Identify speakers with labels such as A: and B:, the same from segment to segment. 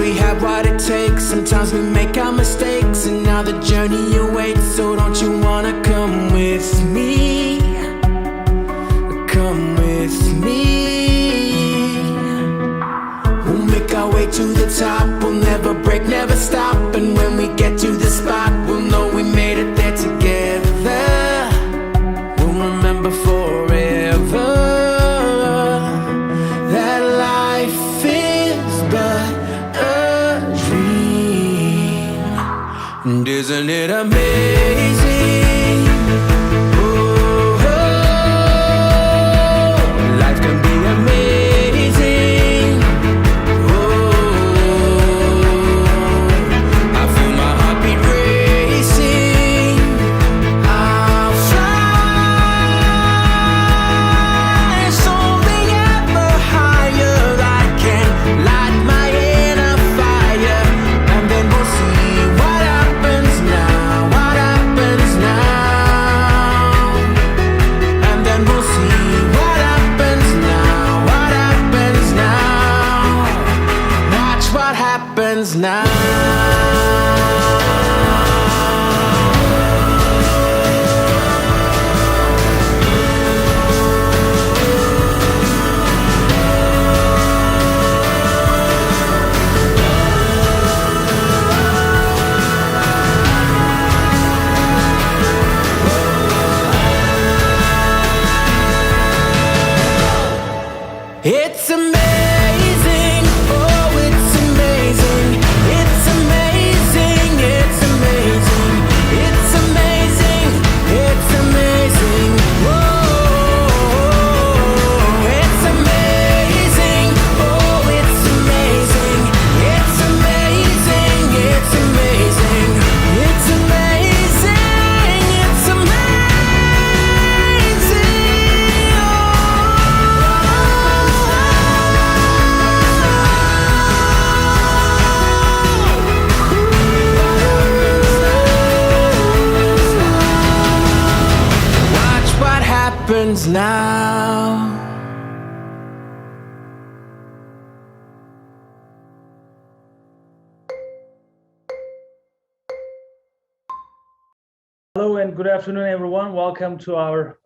A: we have what it takes. Sometimes we make our mistakes, and now the journey awaits. So don't you wanna come with me? Come with me. We'll make our way to the top. We'll never break, never stop. And when we get to the spot, we'll know we made it there together. We'll remember forever that life is but a dream. And isn't it amazing? Oh, life can be amazing. Oh, I feel my heartbeat racing. I'll fly soaring ever higher. I can light my inner fire, and then we'll see what happens now. What happens now? And then we'll see what happens now. What happens now? Watch what happens now. It's amazing, oh, it's amazing. It's amazing, it's amazing. It's amazing, it's amazing. Whoa, it's amazing, oh, it's amazing. It's amazing, it's amazing. It's amazing, it's amazing. Watch what happens now.
B: Hello and good afternoon, everyone. Welcome to our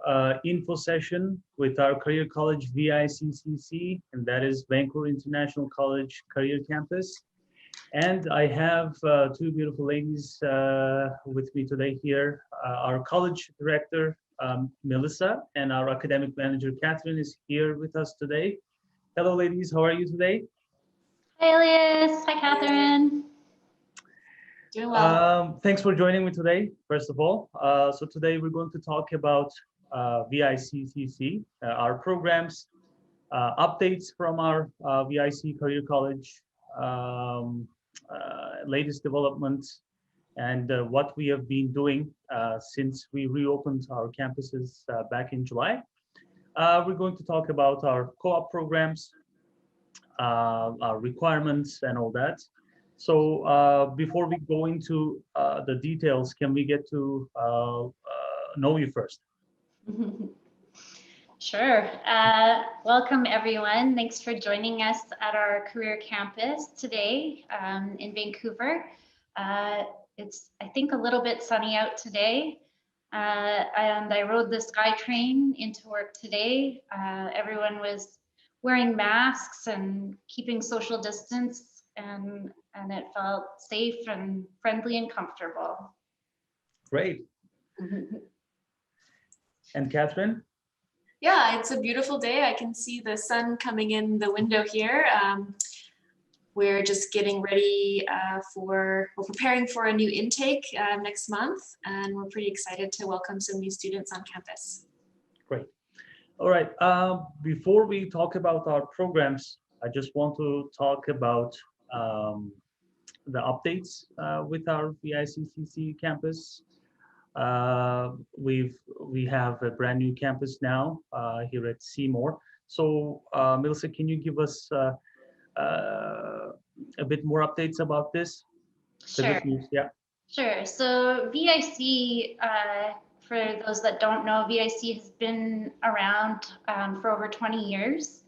B: info session with our Career College VICCC, and that is Vancouver International College Career Campus. And I have two beautiful ladies with me today here. Our college director, Melissa, and our academic manager, Catherine, is here with us today. Hello, ladies. How are you today?
C: Hi, Elias. Hi, Catherine. Doing well.
B: Thanks for joining me today, first of all. So today we're going to talk about VICCC, our programs, updates from our VIC Career College, latest developments, and what we have been doing since we reopened our campuses back in July. We're going to talk about our co-op programs, our requirements, and all that. So before we go into the details, can we get to know you first?
C: Sure. Welcome, everyone. Thanks for joining us at our career campus today in Vancouver. It's, I think, a little bit sunny out today. And I rode the SkyTrain into work today. Everyone was wearing masks and keeping social distance, and it felt safe and friendly and comfortable.
B: Great. And Catherine?
D: Yeah, it's a beautiful day. I can see the sun coming in the window here. We're just getting ready we're preparing for a new intake next month, and we're pretty excited to welcome some new students on campus.
B: Great. All right. Before we talk about our programs, I just want to talk about the updates with our VICCC campus. We have a brand new campus now here at Seymour. So Melissa, can you give us a bit more updates about this?
C: Sure.
B: Yeah.
C: Sure. So VIC, for those that don't know, VIC has been around for over 20 years.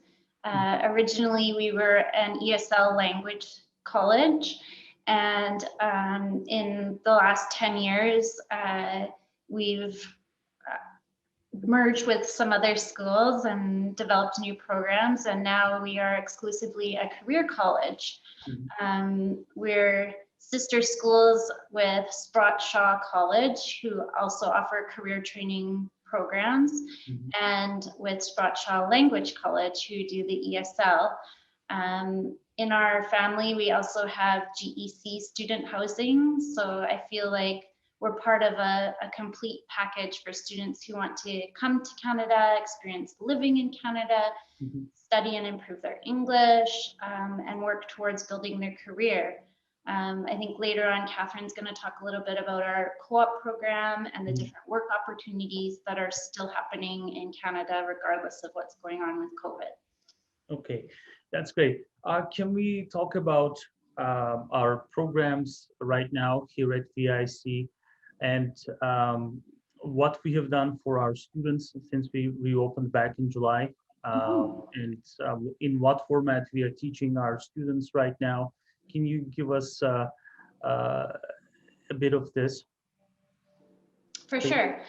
C: Originally, we were an ESL language college. And in the last 10 years, we've merged with some other schools and developed new programs. And now we are exclusively a career college. We're sister schools with Sprott Shaw College, who also offer career training programs, and with Sprott Shaw Language College, who do the ESL. In our family, we also have GEC student housing. So I feel like we're part of a complete package for students who want to come to Canada, experience living in Canada, study and improve their English, and work towards building their career. I think later on, Catherine's going to talk a little bit about our co-op program and the different work opportunities that are still happening in Canada, regardless of what's going on with COVID.
B: Okay, that's great. Can we talk about our programs right now here at VIC and what we have done for our students since we reopened back in July, and in what format we are teaching our students right now? Can you give us a bit of this?
C: For sure.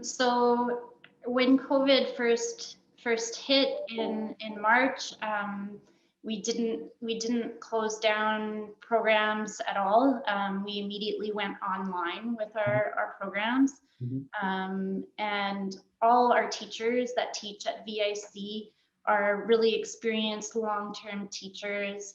C: So when COVID first hit in March, we didn't close down programs at all. We immediately went online with our programs, and all our teachers that teach at VIC are really experienced long-term teachers.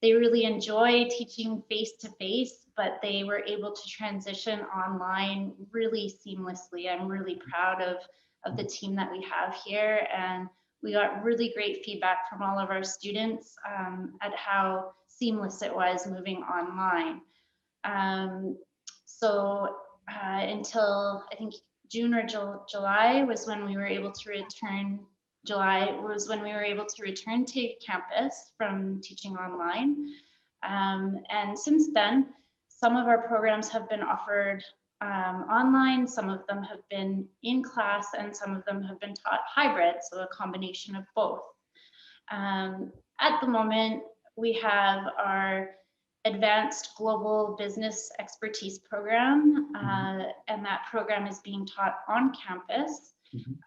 C: They really enjoy teaching face-to-face, but they were able to transition online really seamlessly. I'm really proud of the team that we have here, and we got really great feedback from all of our students at how seamless it was moving online. So until I think June or July was when we were able to return. July was when we were able to return to campus from teaching online. And since then, some of our programs have been offered online, some of them have been in class, and some of them have been taught hybrid, so a combination of both. At the moment, we have our Advanced Global Business Expertise program, and that program is being taught on campus.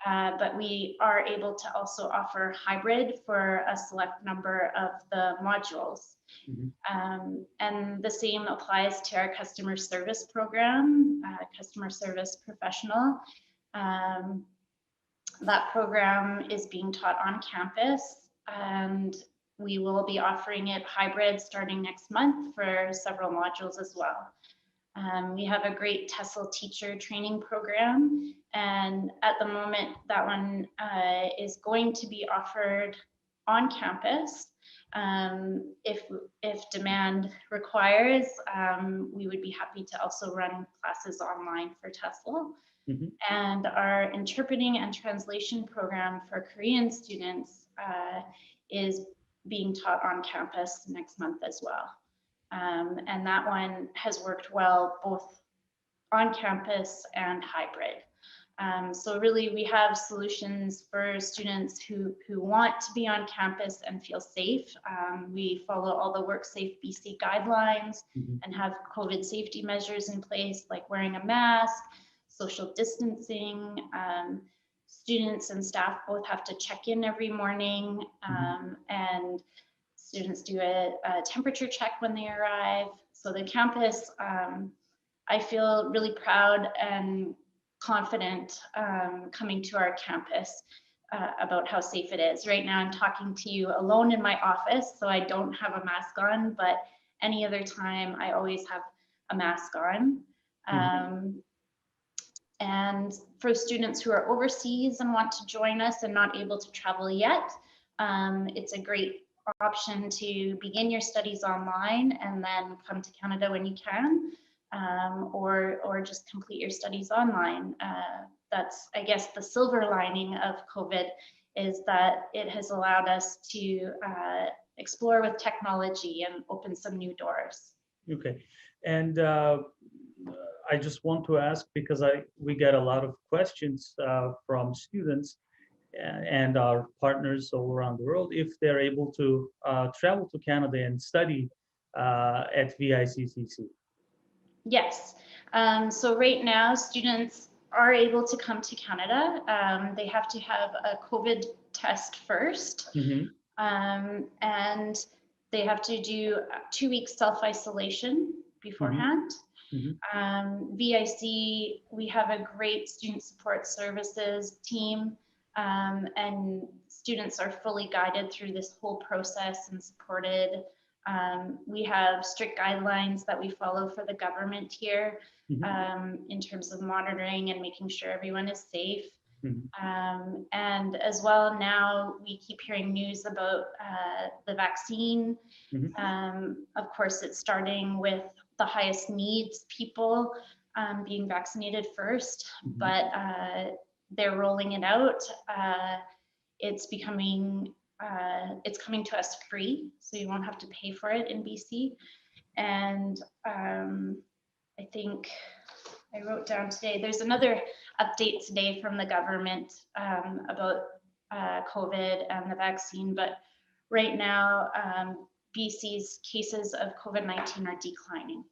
C: But we are able to also offer hybrid for a select number of the modules. And the same applies to our customer service program, customer service professional. That program is being taught on campus, and we will be offering it hybrid starting next month for several modules as well. We have a great TESOL teacher training program, and at the moment that one is going to be offered on campus. If demand requires, we would be happy to also run classes online for TESOL. And our interpreting and translation program for Korean students is being taught on campus next month as well. And that one has worked well both on campus and hybrid. So really we have solutions for students who want to be on campus and feel safe. We follow all the WorkSafe BC guidelines and have COVID safety measures in place, like wearing a mask, social distancing. Students and staff both have to check in every morning, and students do a temperature check when they arrive. So the campus, I feel really proud and confident coming to our campus about how safe it is. Right now I'm talking to you alone in my office, so I don't have a mask on, but any other time I always have a mask on. And for students who are overseas and want to join us and not able to travel yet, it's a great option to begin your studies online and then come to Canada when you can, or just complete your studies online. That's, I guess, the silver lining of COVID is that it has allowed us to explore with technology and open some new doors.
B: Okay, and I just want to ask, because we get a lot of questions from students, and our partners all around the world if they're able to travel to Canada and study at VICCC?
C: Yes. So right now, students are able to come to Canada. They have to have a COVID test first,
B: Mhm.
C: and they have to do 2 weeks self-isolation beforehand. VIC, we have a great student support services team, and students are fully guided through this whole process and supported. We have strict guidelines that we follow for the government here, in terms of monitoring and making sure everyone is safe. And as well, now we keep hearing news about the vaccine. Of course, it's starting with the highest needs people being vaccinated first, but they're rolling it out. It's becoming, it's coming to us free, so you won't have to pay for it in BC. And I think I wrote down today, there's another update today from the government about COVID and the vaccine, but right now, BC's cases of COVID-19 are declining.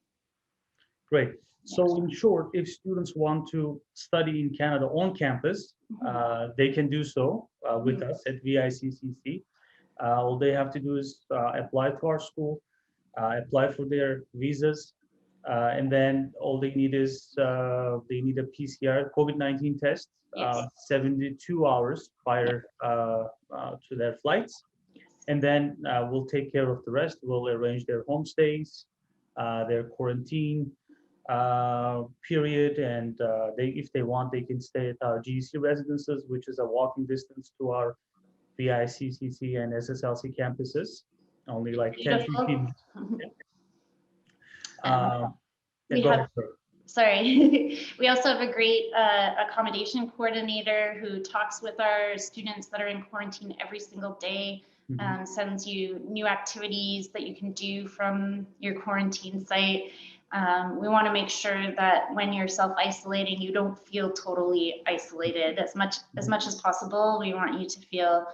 B: Great. So in short, if students want to study in Canada on campus, they can do so with us at VICCC. All they have to do is apply to our school, apply for their visas, and then all they need is they need a PCR COVID-19 test, 72 hours prior to their flights. And then we'll take care of the rest. We'll arrange their homestays, their quarantine period, and if they want, they can stay at our GEC residences, which is a walking distance to our VICCC and SSLC campuses, only like 10-15 minutes.
C: We have, sorry, we also have a great accommodation coordinator who talks with our students that are in quarantine every single day. Sends you new activities that you can do from your quarantine site. We want to make sure that when you're self-isolating, you don't feel totally isolated as much as possible. We want you to feel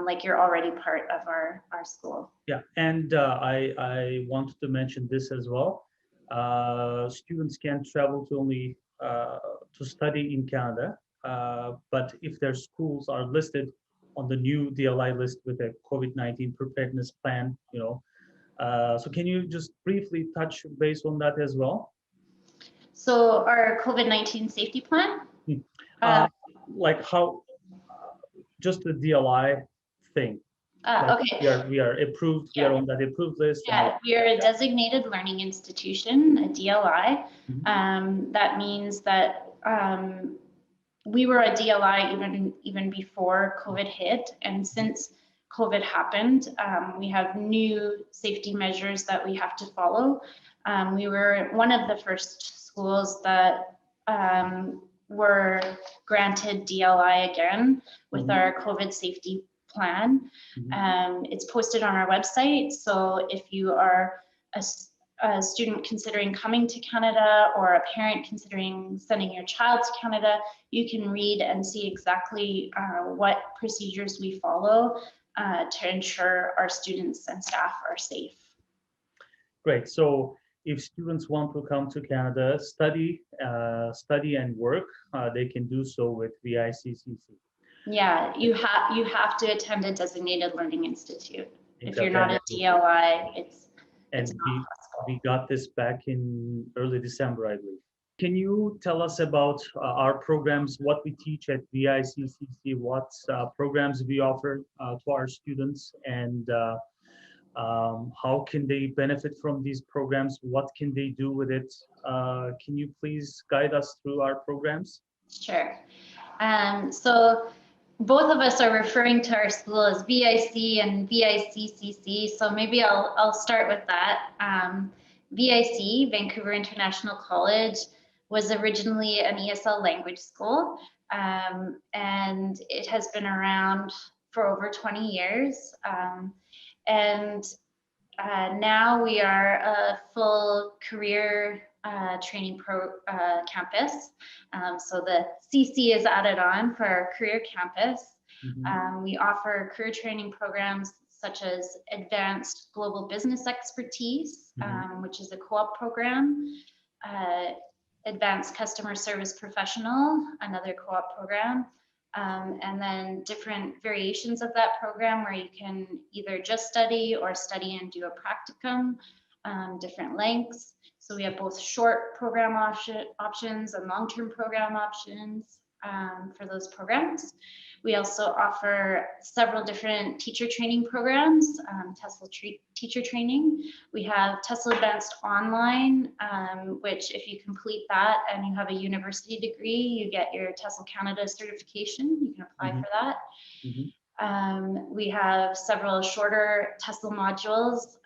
C: like you're already part of our school.
B: Yeah, and I wanted to mention this as well. Students can travel to only to study in Canada, but if their schools are listed on the new DLI list with a COVID-19 preparedness plan, so can you just briefly touch base on that as well?
C: So our COVID-19 safety plan?
B: Like how, just the DLI thing.
C: Okay.
B: We are approved, we are on that approved list.
C: Yeah, we are a designated learning institution, a DLI. That means that we were a DLI even before COVID hit, and since COVID happened, we have new safety measures that we have to follow. We were one of the first schools that were granted DLI again with our COVID safety plan. It's posted on our website, so if you are a student considering coming to Canada or a parent considering sending your child to Canada, you can read and see exactly what procedures we follow to ensure our students and staff are safe. Great.
B: So if students want to come to Canada, study and work, they can do so with VICCC.
C: Yeah, you have to attend a designated learning institute. If you're not a DLI, it's
B: we got this back in early December, I believe. Can you tell us about our programs, what we teach at VICCC, what programs we offer to our students, and how can they benefit from these programs? What can they do with it? Can you please guide us through our programs?
C: Sure. So both of us are referring to our school as VIC and VICCC, so maybe I'll start with that. VIC, Vancouver International College, was originally an ESL language school, and it has been around for over 20 years. And now we are a full career training campus. So the CC is added on for our career campus. We offer career training programs such as Advanced Global Business Expertise, which is a co-op program, Advanced Customer Service Professional, another co-op program, and then different variations of that program where you can either just study or study and do a practicum, different lengths. So we have both short program options and long-term program options for those programs. We also offer several different teacher training programs, TESOL teacher training. We have TESOL Advanced Online, which if you complete that and you have a university degree, you get your TESOL Canada certification. You can apply for that. We have several shorter TESOL modules,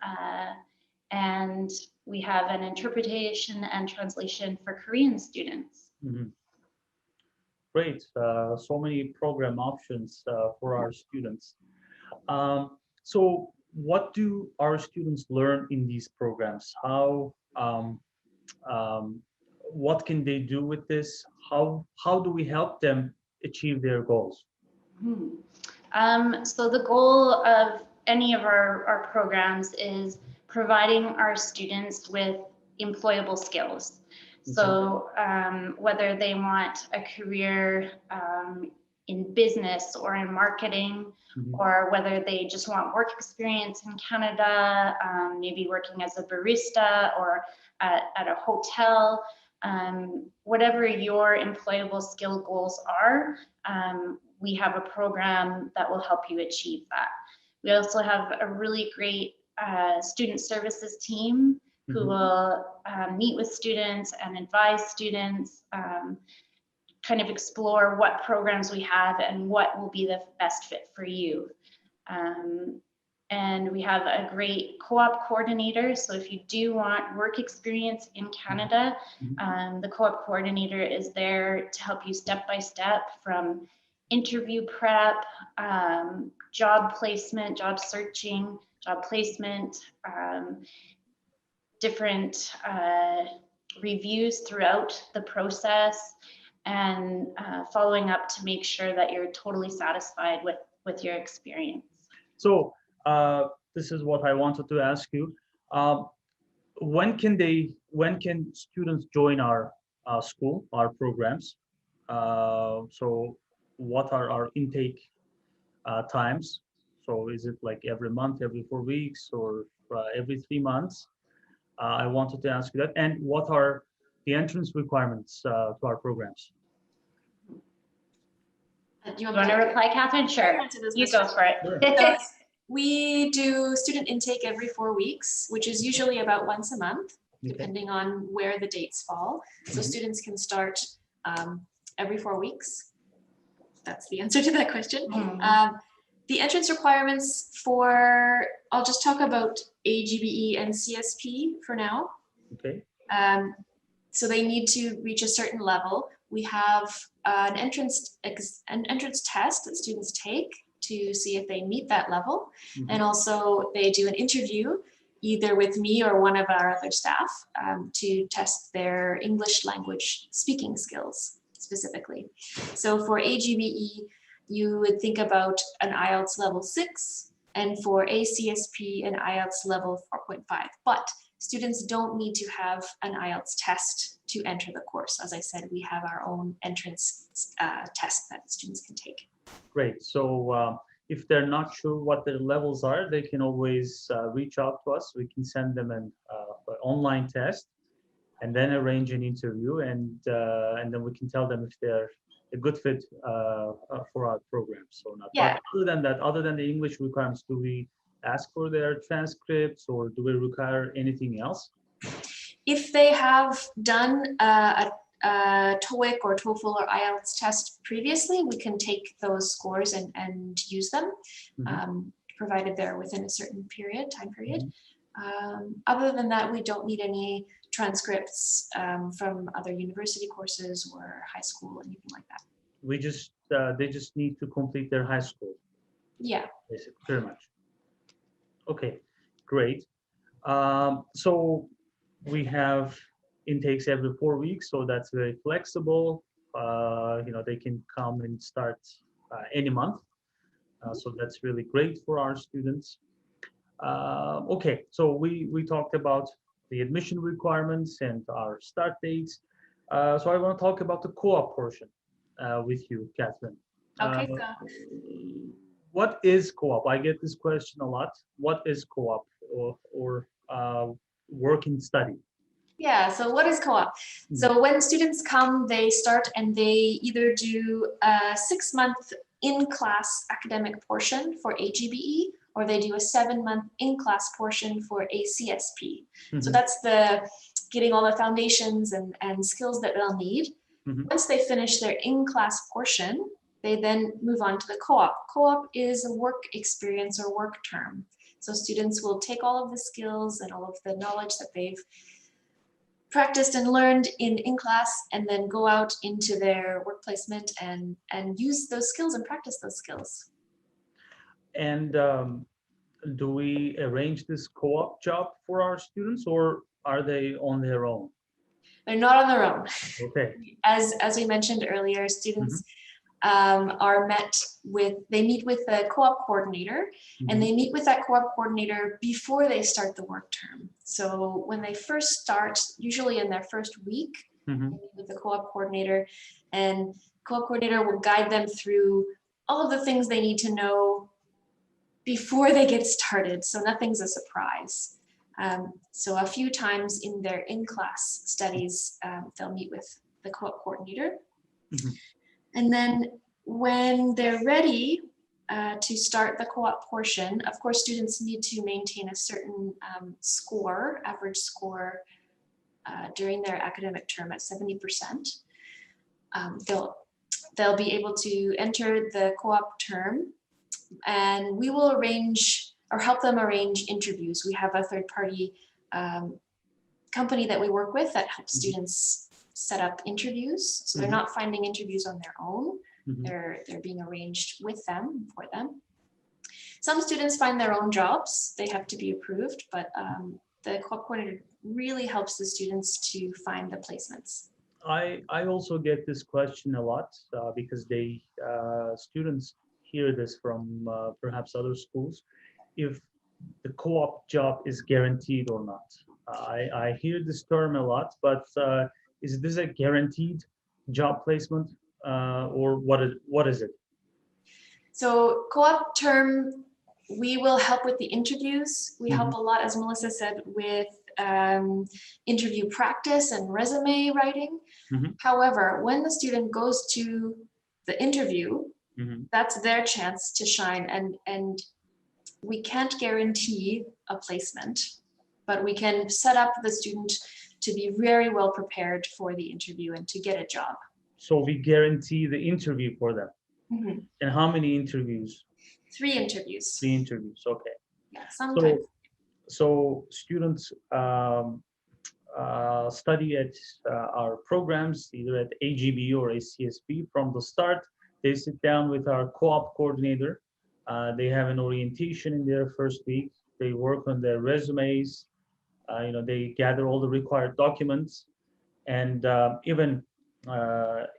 C: and we have an interpretation and translation for Korean students.
B: Great, so many program options for our students. So what do our students learn in these programs? How, what can they do with this? How do we help them achieve their goals?
C: So the goal of any of our programs is providing our students with employable skills. So whether they want a career in business or in marketing, or whether they just want work experience in Canada, maybe working as a barista or at a hotel, whatever your employable skill goals are, we have a program that will help you achieve that. We also have a really great student services team who will meet with students and advise students, kind of explore what programs we have and what will be the best fit for you. And we have a great co-op coordinator. So if you do want work experience in Canada, the co-op coordinator is there to help you step by step from interview prep, job placement, job searching, job placement, different reviews throughout the process, and following up to make sure that you're totally satisfied with your experience.
B: So this is what I wanted to ask you. When can students join our school, our programs? So what are our intake times? So is it like every month, every 4 weeks, or every 3 months? I wanted to ask you that. And what are the entrance requirements to our programs?
C: Do you want to reply, Catherine? Sure, you go for it.
B: Sure.
D: We do student intake every 4 weeks, which is usually about once a month, depending on where the dates fall. So students can start every 4 weeks. That's the answer to that question. The entrance requirements for, I'll just talk about AGBE and CSP for now.
B: Okay.
D: So they need to reach a certain level. We have an entrance test that students take to see if they meet that level. And also they do an interview either with me or one of our other staff to test their English language speaking skills specifically. So for AGBE, you would think about an IELTS level 6, and for ACSP, an IELTS level 4.5. But students don't need to have an IELTS test to enter the course. As I said, we have our own entrance test that students can take.
B: Great. So if they're not sure what their levels are, they can always reach out to us. We can send them an online test and then arrange an interview, and then we can tell them if they're a good fit for our programs or not.
D: Yeah.
B: But other than that, other than the English requirements, do we ask for their transcripts, or do we require anything else?
D: If they have done a TOEIC or TOEFL or IELTS test previously, we can take those scores and use them, provided they're within a certain time period. Other than that, we don't need any transcripts from other university courses or high school, anything like that.
B: We just they just need to complete their high school.
D: Yeah.
B: Basically, pretty much. Okay, great. So we have intakes every 4 weeks, so that's very flexible. They can come and start any month. So that's really great for our students. Okay, so we talked about the admission requirements and our start dates. So I want to talk about the co-op portion with you, Catherine.
D: Okay,
B: Uh,
D: so
B: what is co-op? I get this question a lot. What is co-op or work and study?
D: yeah, so what is co-op? So when students come, they start and they either do a 6-month in-class academic portion for AGBE, or they do a 7-month in-class portion for ACSP. So that's the getting all the foundations and skills that they'll need. Once they finish their in-class portion, they then move on to the co-op. Co-op is a work experience or work term. So students will take all of the skills and all of the knowledge that they've practiced and learned in class and then go out into their work placement and use those skills and practice those skills.
B: And do we arrange this co-op job for our students, or are they on their own?
D: They're not on their own.
B: Okay.
D: As we mentioned earlier, students are they meet with the co-op coordinator, and they meet with that co-op coordinator before they start the work term. So when they first start, usually in their first week, they meet with the co-op coordinator, and co-op coordinator will guide them through all of the things they need to know before they get started. So nothing's a surprise. So a few times in their in-class studies, they'll meet with the co-op coordinator. And then when they're ready to start the co-op portion, of course, students need to maintain a certain average score during their academic term at 70%. They'll be able to enter the co-op term, and we will arrange or help them arrange interviews. We have a third-party company that we work with that helps students set up interviews. So they're not finding interviews on their own. They're being arranged with them, for them. Some students find their own jobs. They have to be approved, but the co-op coordinator really helps the students to find the placements.
B: I also get this question a lot because students hear this from perhaps other schools, if the co-op job is guaranteed or not. I hear this term a lot, but is this a guaranteed job placement or what is it?
D: So co-op term, we will help with the interviews. We help a lot, as Melissa said, with interview practice and resume writing. However, when the student goes to the interview, that's their chance to shine, and we can't guarantee a placement, but we can set up the student to be very well prepared for the interview and to get a job.
B: So we guarantee the interview for them. And how many interviews?
D: 3 interviews.
B: 3 interviews, okay.
D: Yeah, sometimes.
B: So students study at our programs, either at AGB or ACSP. From the start, they sit down with our co-op coordinator. They have an orientation in their first week. They work on their resumes. They gather all the required documents, and even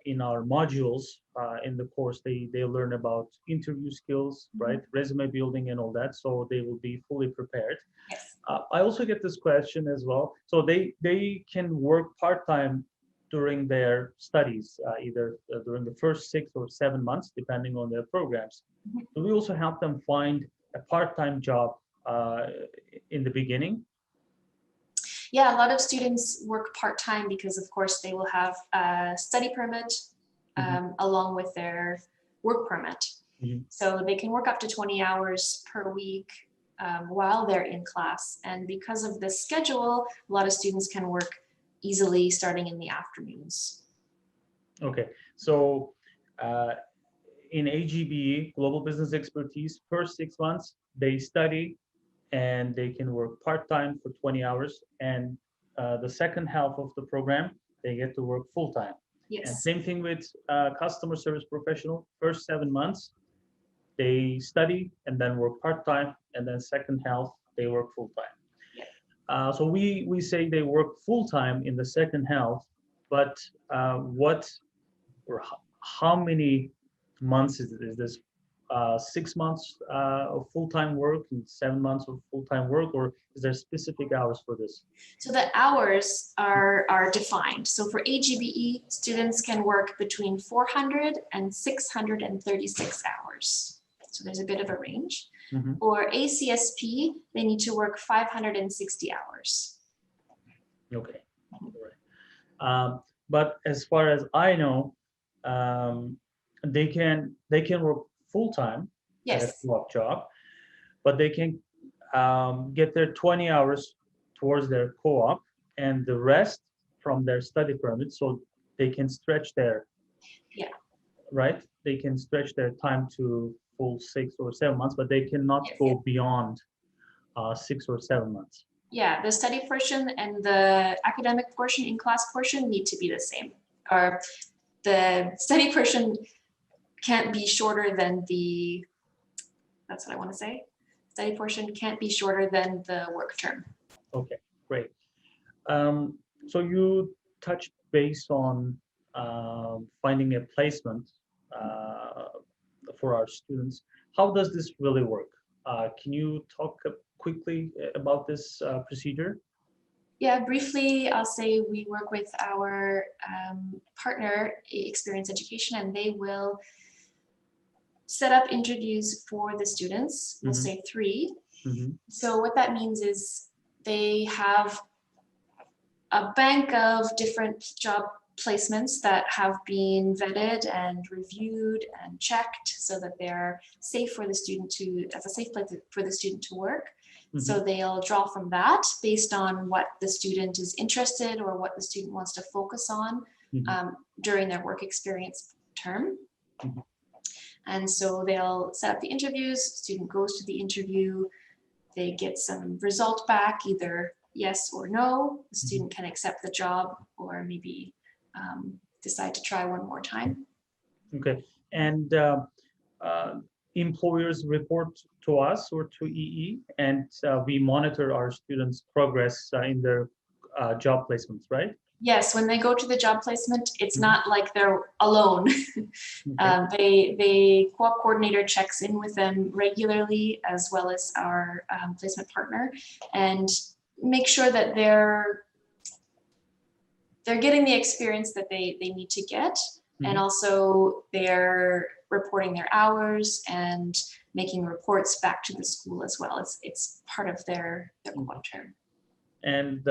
B: in our modules in the course, they learn about interview skills, right? Resume building and all that. So they will be fully prepared.
D: Yes.
B: I also get this question as well. So they can work part-time during their studies, either during the first 6 or 7 months, depending on their programs. Do we also help them find a part-time job in the beginning?
D: Yeah, a lot of students work part-time because, of course, they will have a study permit along with their work permit. So they can work up to 20 hours per week while they're in class. And because of the schedule, a lot of students can work easily starting in the afternoons.
B: Okay, so in AGBE, Global Business Expertise, first 6 months, they study and they can work part-time for 20 hours. And the second half of the program, they get to work full-time.
D: Yes.
B: And same thing with customer service professional, first 7 months, they study and then work part-time, and then second half, they work full-time.
D: Yeah.
B: So we say they work full-time in the second half, but what or how many months is this? 6 months of full-time work and 7 months of full-time work, or is there specific hours for this?
D: So the hours are defined. So for AGBE, students can work between 400 and 636 hours. So there's a bit of a range.
B: Mhm.
D: For ACSP, they need to work 560 hours.
B: Okay, all right. But as far as I know, they can work full-time at a
D: Yes,
B: co-op job, but they can get their 20 hours towards their co-op and the rest from their study permit, so they can stretch their,
D: Yeah.
B: right? They can stretch their time to full 6 or 7 months, but they cannot
D: Yes,
B: go beyond 6 or 7 months.
D: yeah, the study portion and the academic portion, in-class portion need to be the same. Or the study portion can't be shorter than the, that's what I want to say. Study portion can't be shorter than the work term.
B: Okay, great. So you touched base on finding a placement for our students. How does this really work? Can you talk quickly about this procedure?
D: Yeah, briefly, I'll say we work with our partner, Experience Education, and they will set up interviews for the students. We'll
B: Mhm.
D: say 3.
B: Mhm.
D: So what that means is they have a bank of different job placements that have been vetted and reviewed and checked so that they're safe for the student to, as a safe place for the student to work. So they'll draw from that based on what the student is interested or what the student wants to focus on
B: Mhm.
D: during their work experience term.
B: Mhm.
D: And so they'll set up the interviews, student goes to the interview, they get some result back, either yes or no. The student can accept the job or maybe decide to try one more time.
B: Okay, and employers report to us or to EE, and we monitor our students' progress in their job placements, right?
D: Yes, when they go to the job placement, it's
B: Mhm.
D: not like they're alone.
B: Okay.
D: The co-op coordinator checks in with them regularly, as well as our placement partner, and make sure that they're getting the experience that they need to get, and
B: Mhm.
D: also they're reporting their hours and making reports back to the school as well. It's part of their co-op term.
B: And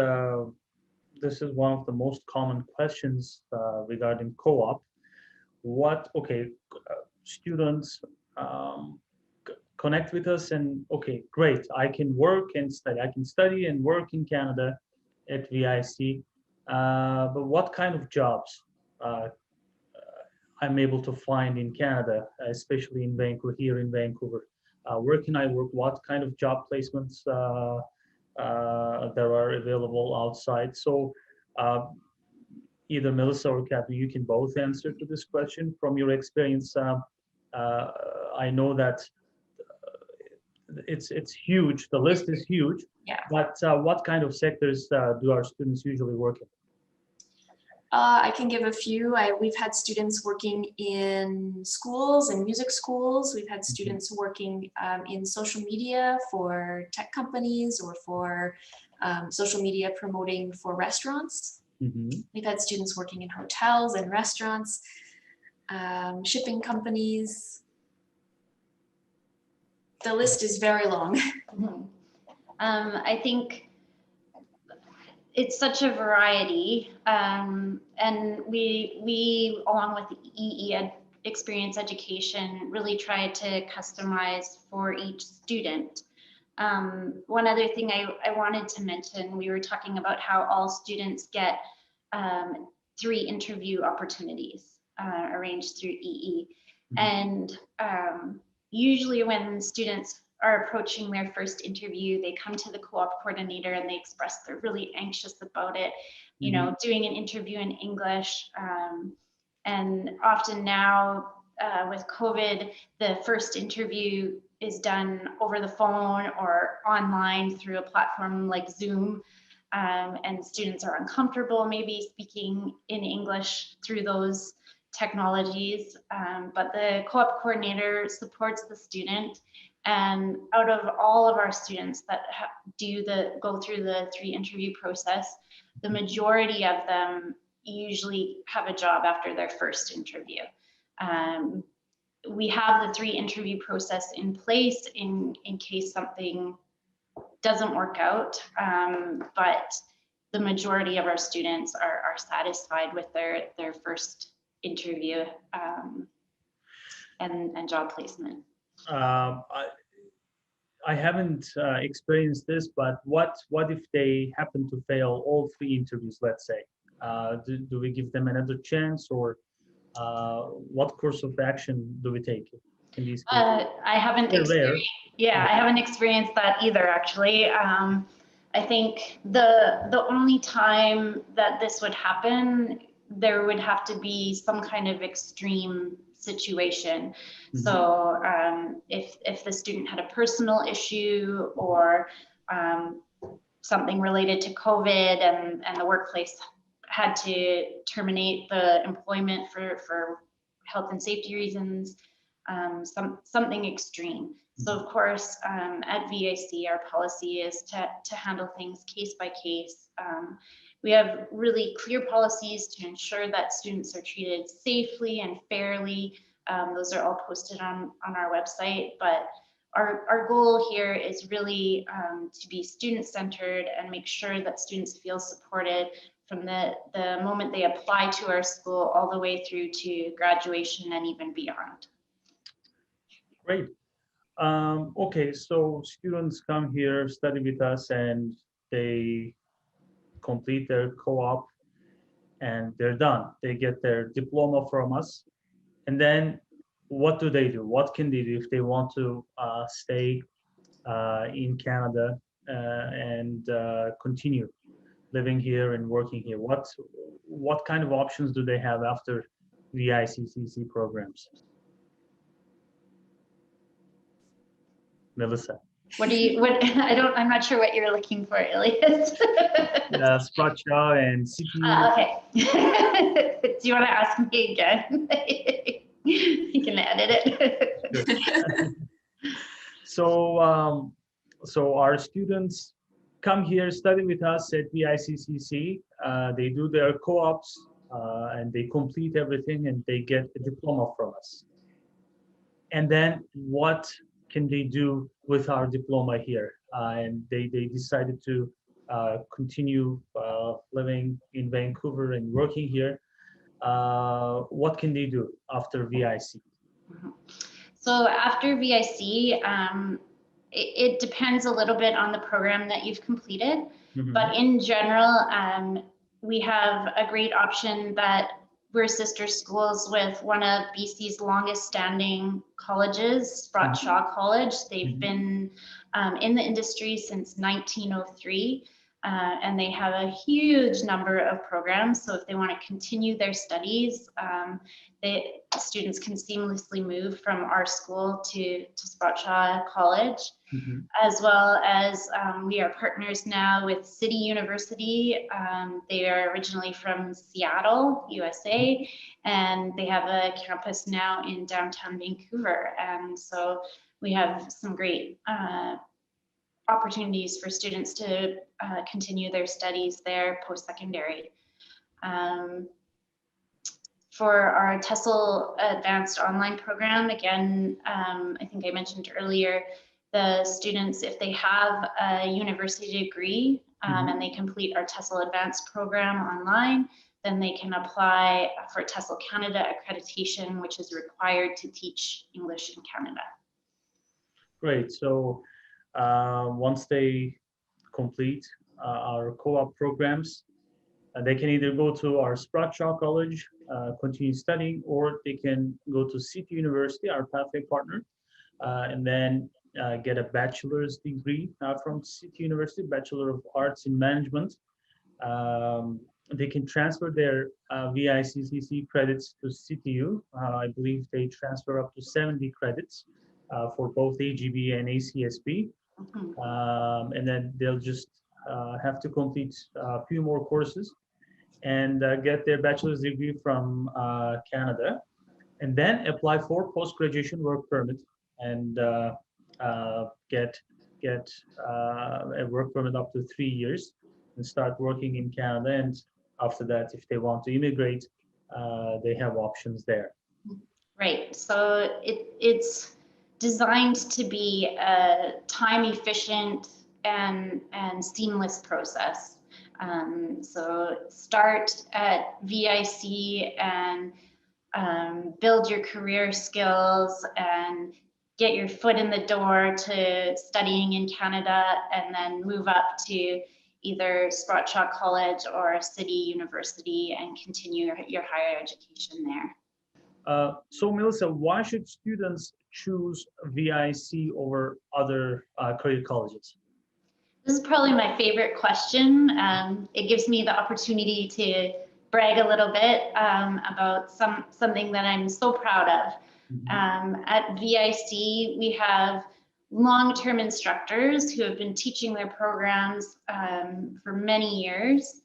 B: this is one of the most common questions regarding co-op. Students connect with us and, okay, great, I can work and study. I can study and work in Canada at VIC, but what kind of jobs I'm able to find in Canada, especially in Vancouver, here in Vancouver? Where can I work? What kind of job placements there are available outside? So either Melissa or Kathy, you can both answer to this question from your experience. I know that it's huge. The list is huge.
D: Yeah.
B: But what kind of sectors do our students usually work in?
D: I can give a few. We've had students working in schools and music schools. We've had students working in social media for tech companies or for social media promoting for restaurants. We've had students working in hotels and restaurants, shipping companies. The list is very long.
C: I think it's such a variety, and we along with EE Experience Education really try to customize for each student. One other thing I wanted to mention, we were talking about how all students get 3 interview opportunities arranged through EE, and usually when students are approaching their first interview, they come to the co-op coordinator and they express they're really anxious about it, you know, doing an interview in English. And often now with COVID, the first interview is done over the phone or online through a platform like Zoom, and students are uncomfortable maybe speaking in English through those technologies, but the co-op coordinator supports the student. And out of all of our students that go through the 3 interview process, the majority of them usually have a job after their first interview. We have the 3 interview process in place in case something doesn't work out, but the majority of our students are satisfied with their first interview and job placement.
B: I haven't experienced this, but what if they happen to fail all 3 interviews, let's say? Do we give them another chance, or what course of action do we take in these cases?
C: I haven't experienced that either, actually. I think the only time that this would happen, there would have to be some kind of extreme situation. So if the student had a personal issue or something related to COVID and the workplace had to terminate the employment for health and safety reasons, something extreme. So of course, at VIC, our policy is to handle things case by case. We have really clear policies to ensure that students are treated safely and fairly. Those are all posted on our website, but our goal here is really to be student-centered and make sure that students feel supported from the moment they apply to our school all the way through to graduation and even beyond.
B: Great. Okay, so students come here, study with us, and they complete their co-op and they're done. They get their diploma from us. And then what do they do? What can they do if they want to stay in Canada and continue living here and working here? What kind of options do they have after VICCC programs? Melissa.
C: I'm not sure what you're looking for, Elias.
B: Spracha and CPU.
C: Okay. Do you want to ask me again? You can edit it.
B: So our students come here, study with us at VICCC. They do their co-ops and they complete everything and they get a diploma from us. And then what can they do with our diploma here? And they decided to continue living in Vancouver and working here. What can they do after VIC?
C: So after VIC, it depends a little bit on the program that you've completed, but in general, we have a great option that we're sister schools with one of BC's longest standing colleges, Sprott Shaw College. They've been in the industry since 1903. And they have a huge number of programs. So if they want to continue their studies, students can seamlessly move from our school to Sprott Shaw College, as well as we are partners now with City University. They are originally from Seattle, USA, and they have a campus now in downtown Vancouver. And so we have some great opportunities for students to continue their studies there post-secondary. For our TESOL advanced online program, again, I think I mentioned earlier, the students, if they have a university degree and they complete our TESOL advanced program online, then they can apply for TESOL Canada accreditation, which is required to teach English in Canada.
B: Great. So once they complete our co-op programs, they can either go to our Sprott Shaw College, continue studying, or they can go to City University, our pathway partner, and then get a bachelor's degree from City University, Bachelor of Arts in Management. They can transfer their VICCC credits to CTU. I believe they transfer up to 70 credits for both AGB and ACSB. And then they'll just have to complete a few more courses and get their bachelor's degree from Canada, and then apply for post-graduation work permit and get a work permit up to 3 years and start working in Canada. And after that, if they want to immigrate, they have options there.
C: Right. So it's designed to be a time efficient and seamless process. So start at VIC and build your career skills and get your foot in the door to studying in Canada, and then move up to either Sprott College or City University and continue your higher education there.
B: So Melissa, why should students choose VIC over other career colleges?
C: This is probably my favorite question. It gives me the opportunity to brag a little bit about something that I'm so proud of. At VIC, we have long-term instructors who have been teaching their programs for many years.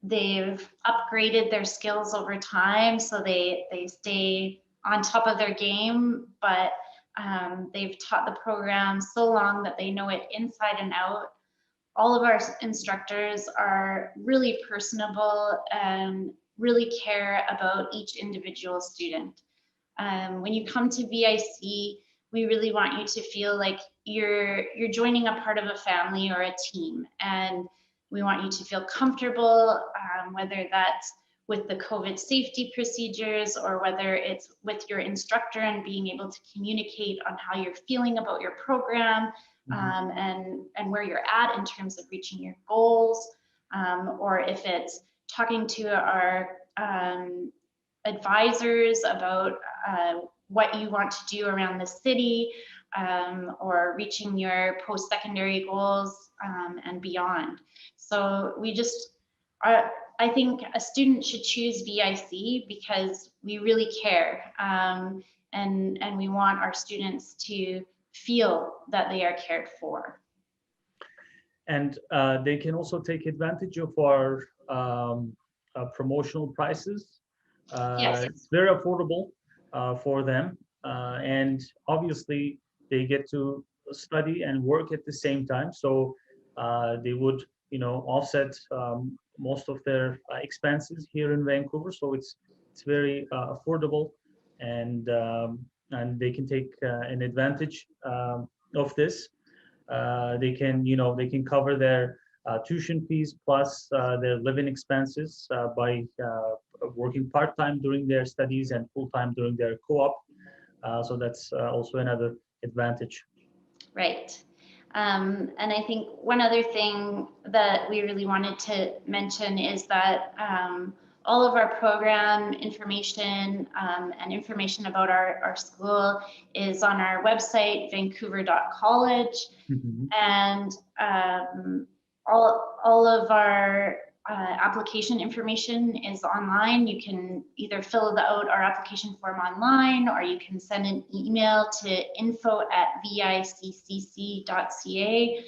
C: They've upgraded their skills over time, so they stay on top of their game, but they've taught the program so long that they know it inside and out. All of our instructors are really personable and really care about each individual student. When you come to VIC, we really want you to feel like you're joining a part of a family or a team, and we want you to feel comfortable, whether that's with the COVID safety procedures or whether it's with your instructor and being able to communicate on how you're feeling about your program, and where you're at in terms of reaching your goals, or if it's talking to our advisors about what you want to do around the city, or reaching your post-secondary goals and beyond. So we just I think a student should choose VIC because we really care, and we want our students to feel that they are cared for.
B: And they can also take advantage of our promotional prices.
C: Yes.
B: It's very affordable for them, and obviously they get to study and work at the same time. So they would, offset most of their expenses here in Vancouver. So it's very affordable, and they can take an advantage of this. They can cover their tuition fees plus their living expenses by working part-time during their studies and full-time during their co-op. So that's also another advantage.
C: Right. And I think one other thing that we really wanted to mention is that all of our program information and information about our school is on our website, vancouver.college. And all of our application information is online. You can either fill out our application form online, or you can send an email to info@viccc.ca.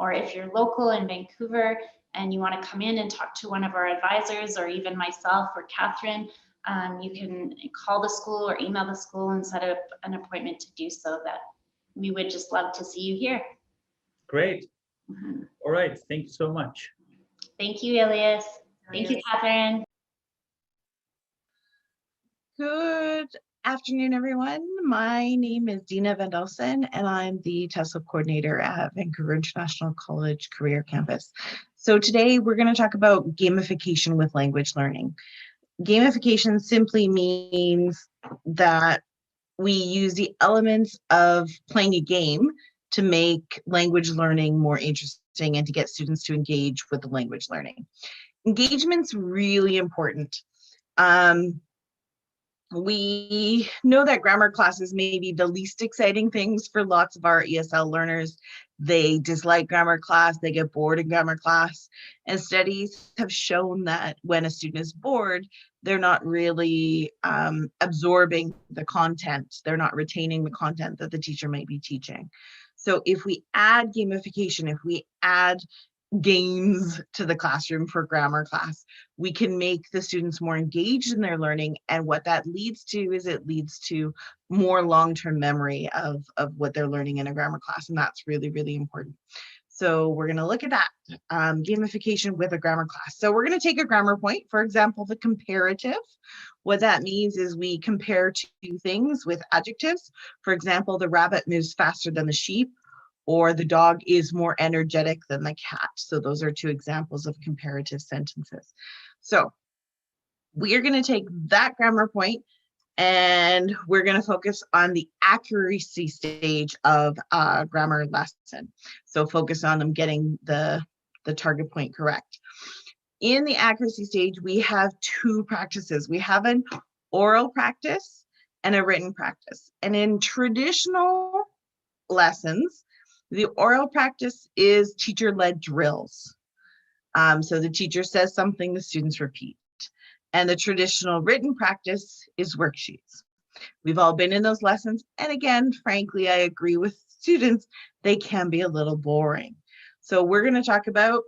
C: Or if you're local in Vancouver and you want to come in and talk to one of our advisors, or even myself or Catherine, you can call the school or email the school and set up an appointment to do so. That we would just love to see you here.
B: Great. All right. Thank you so much.
C: Thank you, Elias. Thank you, Catherine.
E: Good afternoon, everyone. My name is Dina Van Delsen, and I'm the TESOL coordinator at Vancouver International College Career Campus. So today we're going to talk about gamification with language learning. Gamification simply means that we use the elements of playing a game to make language learning more interesting and to get students to engage with the language learning. Engagement's really important. We know that grammar classes may be the least exciting things for lots of our ESL learners. They dislike grammar class, they get bored in grammar class, and studies have shown that when a student is bored, they're not really absorbing the content. They're not retaining the content that the teacher might be teaching. So if we add gamification, if we add games to the classroom for grammar class, we can make the students more engaged in their learning. And what that leads to is it leads to more long-term memory of what they're learning in a grammar class. And that's really, really important. So we're going to look at that gamification with a grammar class. So we're going to take a grammar point, for example, the comparative. What that means is we compare two things with adjectives. For example, the rabbit moves faster than the sheep, or the dog is more energetic than the cat. So those are two examples of comparative sentences. So we are going to take that grammar point and we're going to focus on the accuracy stage of a grammar lesson. So focus on them getting the target point correct. In the accuracy stage, we have two practices. We have an oral practice and a written practice. And in traditional lessons, the oral practice is teacher-led drills. So the teacher says something, the students repeat. And the traditional written practice is worksheets. We've all been in those lessons. And again, frankly, I agree with students, they can be a little boring. So we're going to talk about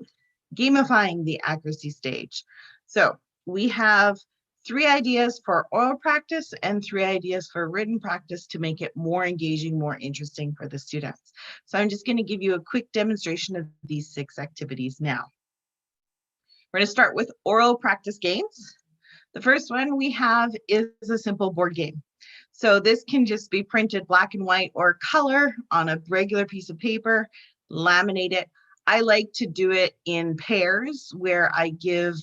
E: gamifying the accuracy stage. So we have 3 ideas for oral practice and 3 ideas for written practice to make it more engaging, more interesting for the students. So I'm just going to give you a quick demonstration of these 6 activities now. We're going to start with oral practice games. The first one we have is a simple board game. So this can just be printed black and white or color on a regular piece of paper, laminate it. I like to do it in pairs where I give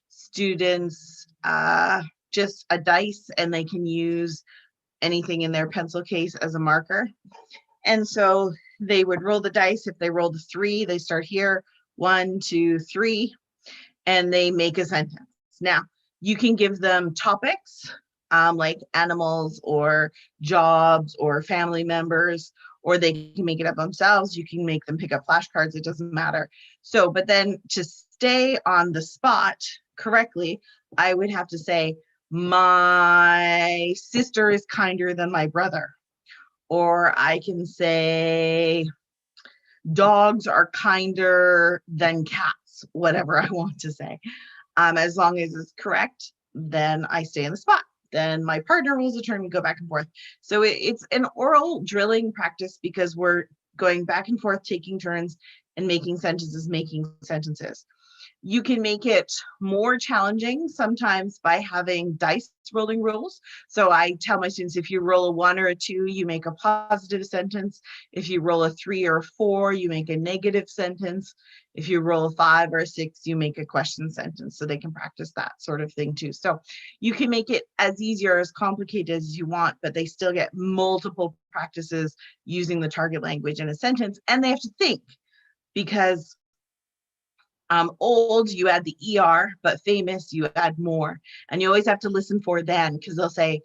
E: students just a dice and they can use anything in their pencil case as a marker. And so they would roll the dice. If they rolled a 3, they start here, 1, 2, 3, and they make a sentence. Now, you can give them topics like animals or jobs or family members, or they can make it up themselves. You can make them pick up flashcards, it doesn't matter. So, but then to stay on the spot correctly, I would have to say, my sister is kinder than my brother. Or I can say, dogs are kinder than cats, whatever I want to say. As long as it's correct, then I stay in the spot. Then my partner rolls a turn, we go back and forth. So it's an oral drilling practice because we're going back and forth, taking turns and making sentences. You can make it more challenging sometimes by having dice rolling rules. So I tell my students, if you roll a 1 or a 2, you make a positive sentence. If you roll a 3 or a 4, you make a negative sentence. If you roll a 5 or a 6, you make a question sentence. So they can practice that sort of thing too. So you can make it as easy or as complicated as you want, but they still get multiple practices using the target language in a sentence, and they have to think, because old, you add the ER, but famous, you add more. And you always have to listen for then, because they'll say,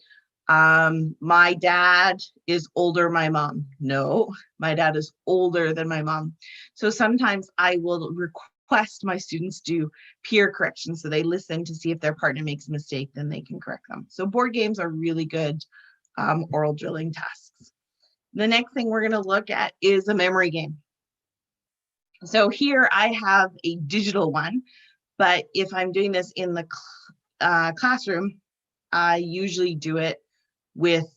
E: my dad is older, my mom. No, my dad is older than my mom. So sometimes I will request my students do peer correction. So they listen to see if their partner makes a mistake, then they can correct them. So board games are really good oral drilling tasks. The next thing we're going to look at is a memory game. So here I have a digital one, but if I'm doing this in the classroom, I usually do it with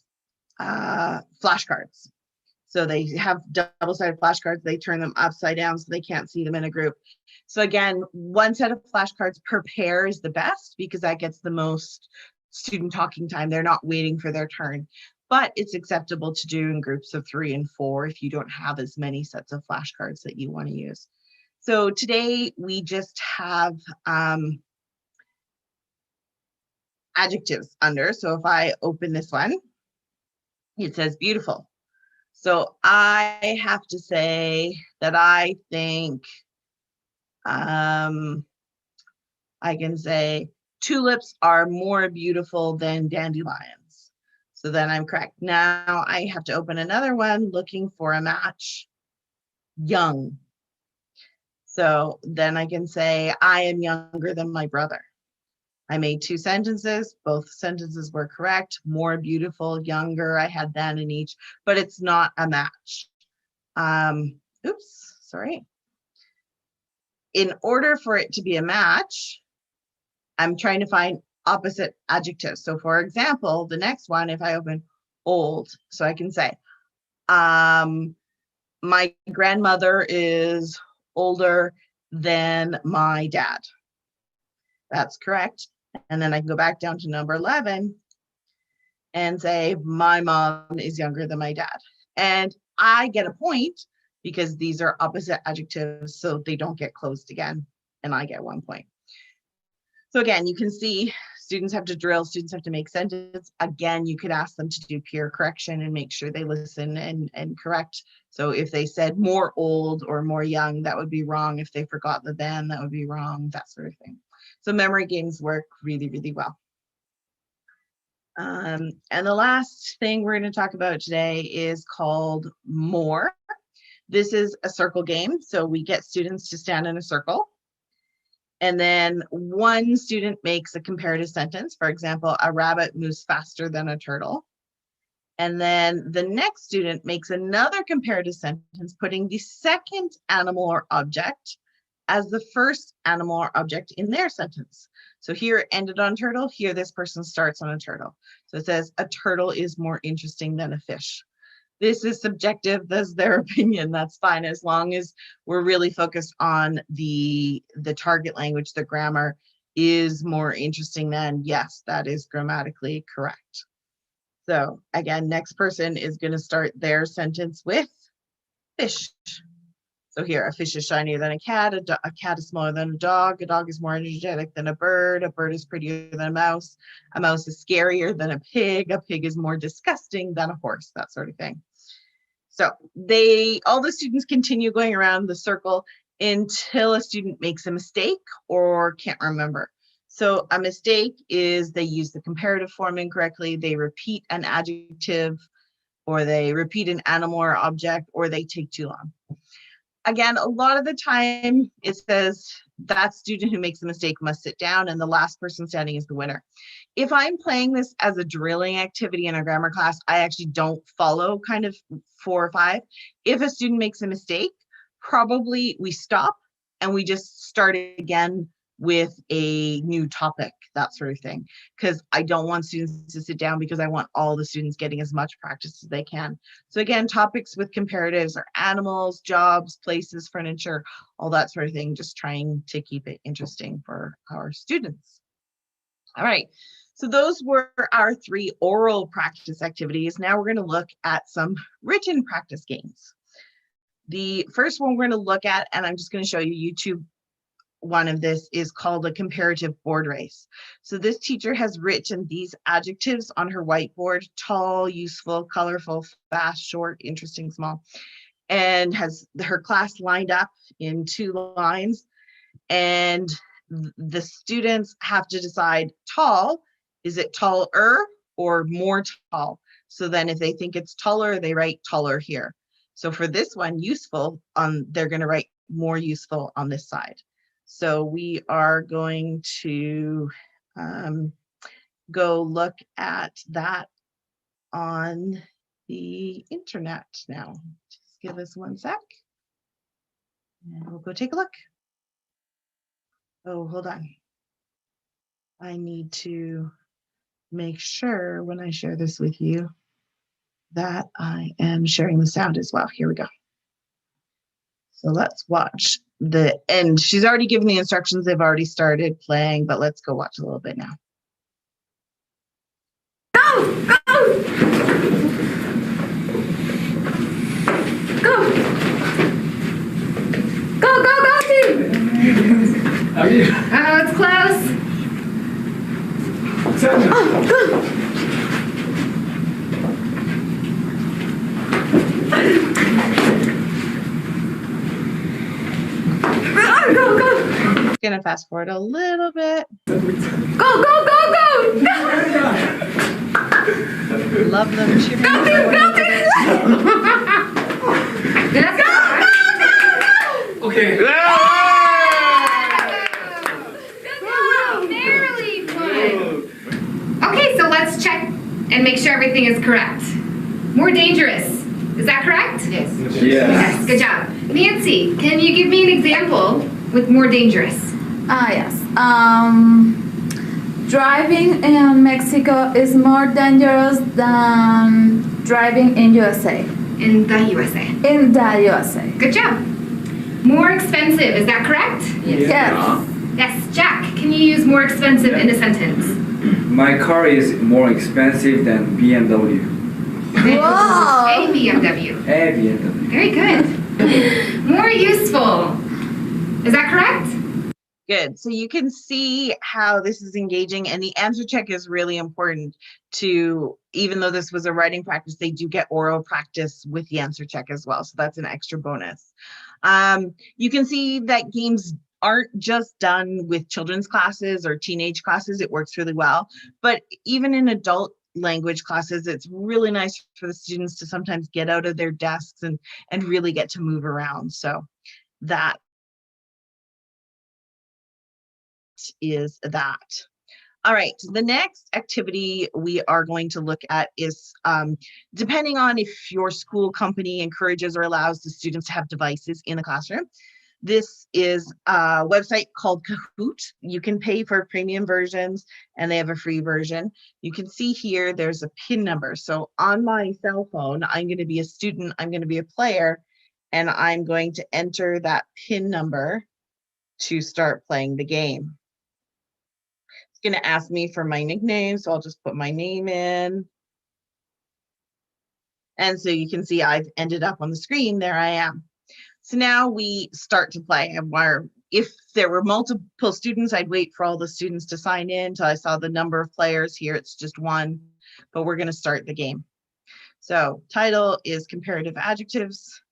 E: flashcards. So they have double-sided flashcards, they turn them upside down so they can't see them in a group. So again, one set of flashcards per pair is the best because that gets the most student talking time. They're not waiting for their turn. But it's acceptable to do in groups of 3 and 4 if you don't have as many sets of flashcards that you want to use. So today we just have adjectives under. So if I open this one, it says beautiful. So I have to say that I think, I can say tulips are more beautiful than dandelions. So then I'm correct. Now I have to open another one looking for a match. Young. So then I can say, I am younger than my brother. I made 2 sentences. Both sentences were correct. More beautiful, younger. I had that in each, but it's not a match. Oops, sorry. In order for it to be a match, I'm trying to find opposite adjectives. So for example, the next one, if I open old, so I can say, my grandmother is older than my dad. That's correct. And then I can go back down to number 11 and say, my mom is younger than my dad. And I get a point because these are opposite adjectives, so they don't get closed again, and I get 1 point. So again, you can see students have to drill, students have to make sentences. Again, you could ask them to do peer correction and make sure they listen and correct. So if they said more old or more young, that would be wrong. If they forgot the then, that would be wrong, that sort of thing. So memory games work really, really well. And the last thing we're going to talk about today is called more. This is a circle game. So we get students to stand in a circle. And then one student makes a comparative sentence. For example, a rabbit moves faster than a turtle. And then the next student makes another comparative sentence, putting the second animal or object as the first animal or object in their sentence. So here it ended on turtle, here this person starts on a turtle. So it says a turtle is more interesting than a fish. This is subjective, that's their opinion, that's fine, as long as we're really focused on the target language, the grammar is more interesting than, yes, that is grammatically correct. So again, next person is going to start their sentence with fish. So here, a fish is shinier than a cat is smaller than a dog is more energetic than a bird is prettier than a mouse is scarier than a pig is more disgusting than a horse, that sort of thing. So all the students continue going around the circle until a student makes a mistake or can't remember. So a mistake is they use the comparative form incorrectly, they repeat an adjective, or they repeat an animal or object, or they take too long. Again, a lot of the time it says that student who makes a mistake must sit down and the last person standing is the winner. If I'm playing this as a drilling activity in a grammar class, I actually don't follow kind of 4 or 5. If a student makes a mistake, probably we stop and we just start again with a new topic, that sort of thing, because I don't want students to sit down because I want all the students getting as much practice as they can. So again, topics with comparatives are animals, jobs, places, furniture, all that sort of thing, just trying to keep it interesting for our students. All right, so those were our 3 oral practice activities. Now we're going to look at some written practice games. The first one we're going to look at, and I'm just going to show you YouTube. One of this is called a comparative board race. So this teacher has written these adjectives on her whiteboard: tall, useful, colorful, fast, short, interesting, small, and has her class lined up in 2 lines. And the students have to decide tall, is it taller or more tall? So then if they think it's taller, they write taller here. So for this one, useful, they're going to write more useful on this side. So we are going to go look at that on the internet now. Just give us 1 sec. And we'll go take a look. Oh, hold on. I need to make sure when I share this with you that I am sharing the sound as well. Here we go. So let's watch the end. She's already given the instructions. They've already started playing, but let's go watch a little bit now.
F: Go! Go! Go! Go, go, go, team! Oh, it's close. Oh, go! Go, go.
E: Gonna fast forward a little bit.
F: Go, go, go, go!
E: Love them cheering.
F: Go,
E: for one
F: go,
E: another.
F: Let's go.
G: Okay.
F: Good job. Barely fun. Okay, so let's check and make sure everything is correct. More dangerous. Is that correct? Yes.
G: Yes.
F: Yes, good job. Nancy, can you give me an example with more dangerous?
H: Yes. Driving in Mexico is more dangerous than driving in USA.
F: In the USA.
H: In the USA.
F: Good job. More expensive, is that correct?
H: Yes.
F: Yes, Jack, can you use more expensive in a sentence?
G: My car is more expensive than BMW.
H: Wow.
F: A BMW.
G: A BMW.
F: Very good. More useful. Is that correct?
E: Good. So you can see how this is engaging, and the answer check is really important to, even though this was a writing practice, they do get oral practice with the answer check as well. So that's an extra bonus. You can see that games aren't just done with children's classes or teenage classes. It works really well. But even in adult language classes, it's really nice for the students to sometimes get out of their desks and really get to move around. So that is that. All right, the next activity we are going to look at is, depending on if your school company encourages or allows the students to have devices in the classroom. This is a website called Kahoot. You can pay for premium versions and they have a free version. You can see here, there's a PIN number. So on my cell phone, I'm going to be a student, I'm going to be a player, and I'm going to enter that PIN number to start playing the game. It's going to ask me for my nickname, so I'll just put my name in. And so you can see I've ended up on the screen. There I am. So now we start to play. Where if there were multiple students, I'd wait for all the students to sign in until I saw the number of players. Here it's just one, but we're going to start the game. So title is comparative adjectives.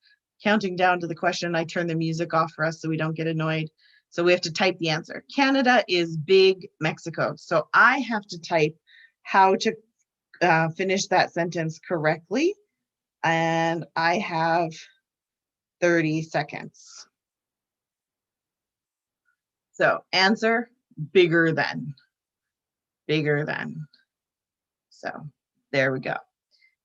E: Counting down to the question, I turn the music off for us so we don't get annoyed. So we have to type the answer. Canada is big Mexico. So I have to type how to finish that sentence correctly. And I have 30 seconds. So answer, bigger than. So there we go.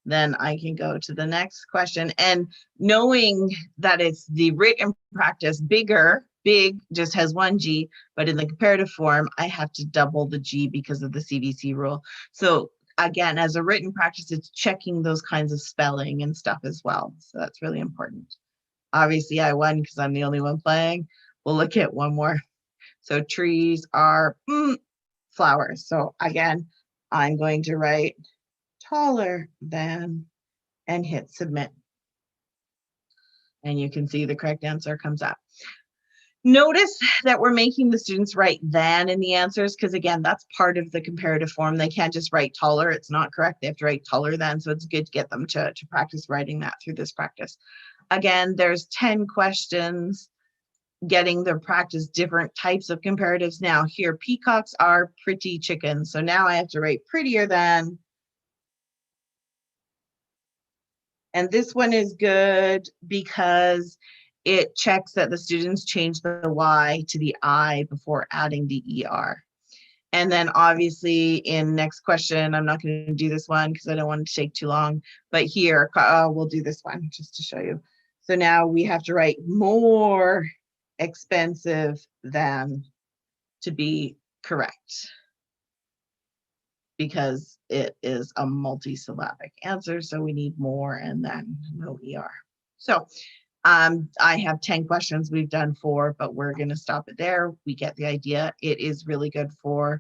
E: Then I can go to the next question. And knowing that it's the written practice, big just has one G, but in the comparative form, I have to double the G because of the CVC rule. So again, as a written practice, it's checking those kinds of spelling and stuff as well. So that's really important. Obviously, I won because I'm the only one playing. We'll look at one more. So trees are flowers. So again, I'm going to write taller than and hit submit. And you can see the correct answer comes up. Notice that we're making the students write than in the answers because, again, that's part of the comparative form. They can't just write taller. It's not correct. They have to write taller than. So it's good to get them to practice writing that through this practice. Again, there's 10 questions, getting them practice different types of comparatives. Now here, peacocks are pretty chickens. So now I have to write prettier than. And this one is good because it checks that the students change the Y to the I before adding the ER. And then obviously in next question, I'm not going to do this one because I don't want it to take too long, but here we'll do this one just to show you. So now we have to write more expensive than to be correct because it is a multisyllabic answer. So we need more and then no ER. So I have 10 questions. We've done 4, but we're going to stop it there. We get the idea. It is really good for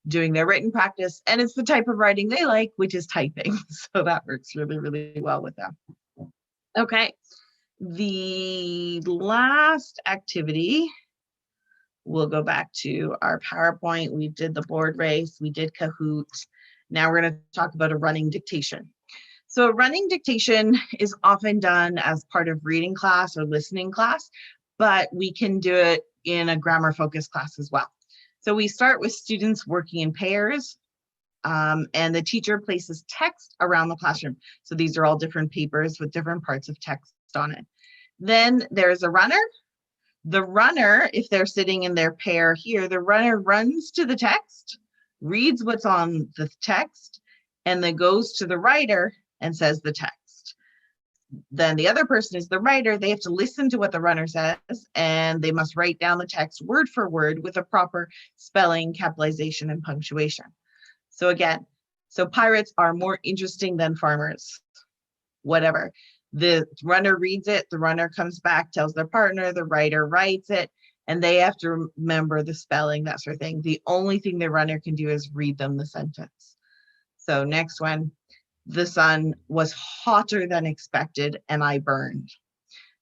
E: doing their written practice. And it's the type of writing they like, which is typing. So that works really, really well with them. Okay. The last activity, we'll go back to our PowerPoint. We did the board race. We did Kahoot. Now we're going to talk about a running dictation. So running dictation is often done as part of reading class or listening class, but we can do it in a grammar focused class as well. So we start with students working in pairs. and the teacher places text around the classroom. So these are all different papers with different parts of text on it. Then there's a runner. The runner, if they're sitting in their pair here, the runner runs to the text, reads what's on the text, and then goes to the writer and says the text. Then the other person is the writer. They have to listen to what the runner says, and they must write down the text word for word with a proper spelling, capitalization, and punctuation. So again, so pirates are more interesting than farmers, whatever. The runner reads it, the runner comes back, tells their partner, the writer writes it, and they have to remember the spelling, that sort of thing. The only thing the runner can do is read them the sentence. So next one, the sun was hotter than expected and I burned.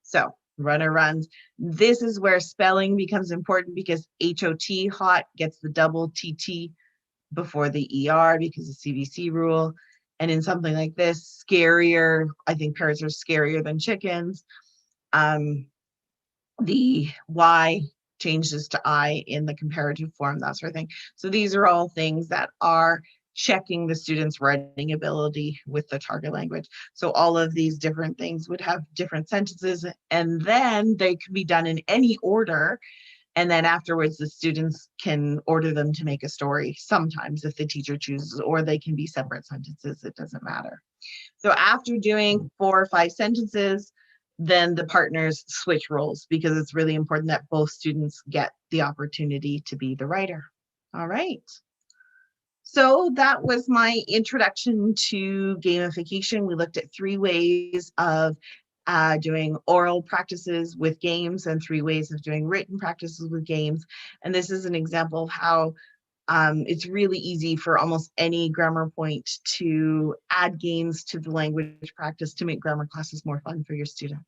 E: So runner runs. This is where spelling becomes important because HOT, hot, gets the double TT before the ER because of CBC rule. And in something like this, scarier, I think parrots are scarier than chickens. The Y changes to I in the comparative form, that sort of thing. So these are all things that are checking the student's writing ability with the target language. So all of these different things would have different sentences, and then they can be done in any order. And then afterwards, the students can order them to make a story sometimes if the teacher chooses, or they can be separate sentences, it doesn't matter. So after doing 4 or 5 sentences, then the partners switch roles because it's really important that both students get the opportunity to be the writer. All right. So that was my introduction to gamification. We looked at 3 ways of doing oral practices with games and 3 ways of doing written practices with games. And this is an example of how it's really easy for almost any grammar point to add games to the language practice to make grammar classes more fun for your students.